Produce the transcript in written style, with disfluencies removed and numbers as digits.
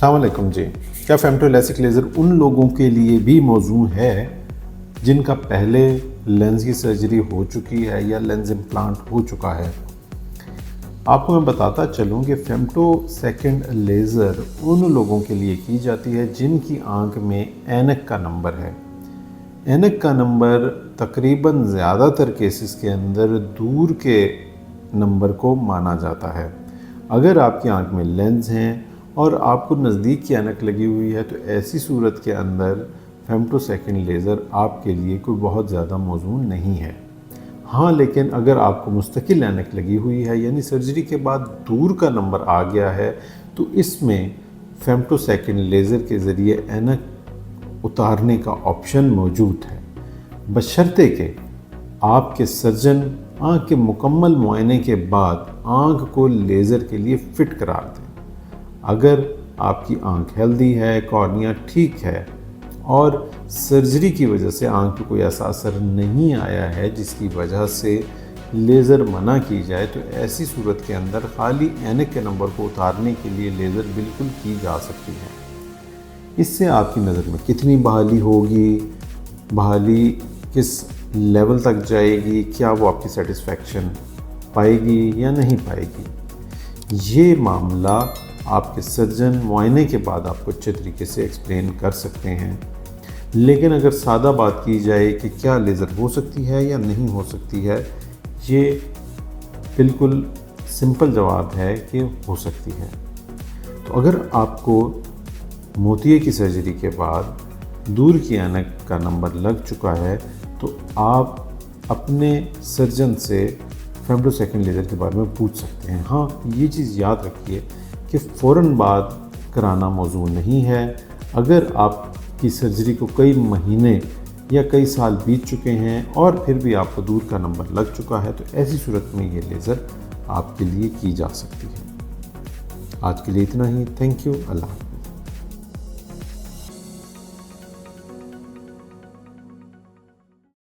अस्सलाम वालेकुम जी। क्या फेमटो लैसिक लेज़र उन लोगों के लिए भी मौजूद है जिनका पहले लेंस की सर्जरी हो चुकी है या लेंस इम्प्लांट हो चुका है? आपको मैं बताता चलूँ कि फेमटो सेकंड लेज़र उन लोगों के लिए की जाती है जिनकी आंख में ऐनक का नंबर है। ऐनक का नंबर तकरीबन ज़्यादातर केसेस के अंदर दूर के नंबर को माना जाता है। अगर आपकी आंख में लेंस हैं और आपको नज़दीक की ऐनक लगी हुई है तो ऐसी सूरत के अंदर फेमटो सेकंड लेज़र आपके लिए कोई बहुत ज़्यादा मौजूद नहीं है। हाँ, लेकिन अगर आपको मुस्तकिल ऐनक लगी हुई है यानी सर्जरी के बाद दूर का नंबर आ गया है तो इसमें फेमटो सेकंड लेज़र के ज़रिए ऐनक उतारने का ऑप्शन मौजूद है, बशर्ते कि आपके सर्जन आँख के मुकम्मल मुआयने के बाद आँख को लेज़र के लिए फ़िट करार दें। अगर आपकी आंख हेल्दी है, कॉर्निया ठीक है और सर्जरी की वजह से आंख पर कोई ऐसा असर नहीं आया है जिसकी वजह से लेज़र मना की जाए, तो ऐसी सूरत के अंदर खाली ऐनक के नंबर को उतारने के लिए लेज़र बिल्कुल की जा सकती है। इससे आपकी नज़र में कितनी बहाली होगी, बहाली किस लेवल तक जाएगी, क्या वो आपकी सेटिस्फेक्शन पाएगी या नहीं पाएगी, ये मामला आपके सर्जन मुआयने के बाद आपको अच्छे तरीके से एक्सप्लेन कर सकते हैं। लेकिन अगर सादा बात की जाए कि क्या लेज़र हो सकती है या नहीं हो सकती है, ये बिल्कुल सिंपल जवाब है कि हो सकती है। तो अगर आपको मोतिये की सर्जरी के बाद दूर की ऐनक का नंबर लग चुका है तो आप अपने सर्जन से फेमटो सेकंड लेज़र के बारे में पूछ सकते हैं। हाँ, ये चीज़ याद रखिए कि फ़ौरन बाद कराना मौजूद नहीं है। अगर आपकी सर्जरी को कई महीने या कई साल बीत चुके हैं और फिर भी आपको दूर का नंबर लग चुका है तो ऐसी सूरत में ये लेज़र आपके लिए की जा सकती है। आज के लिए इतना ही। Thank you. अल्लाह।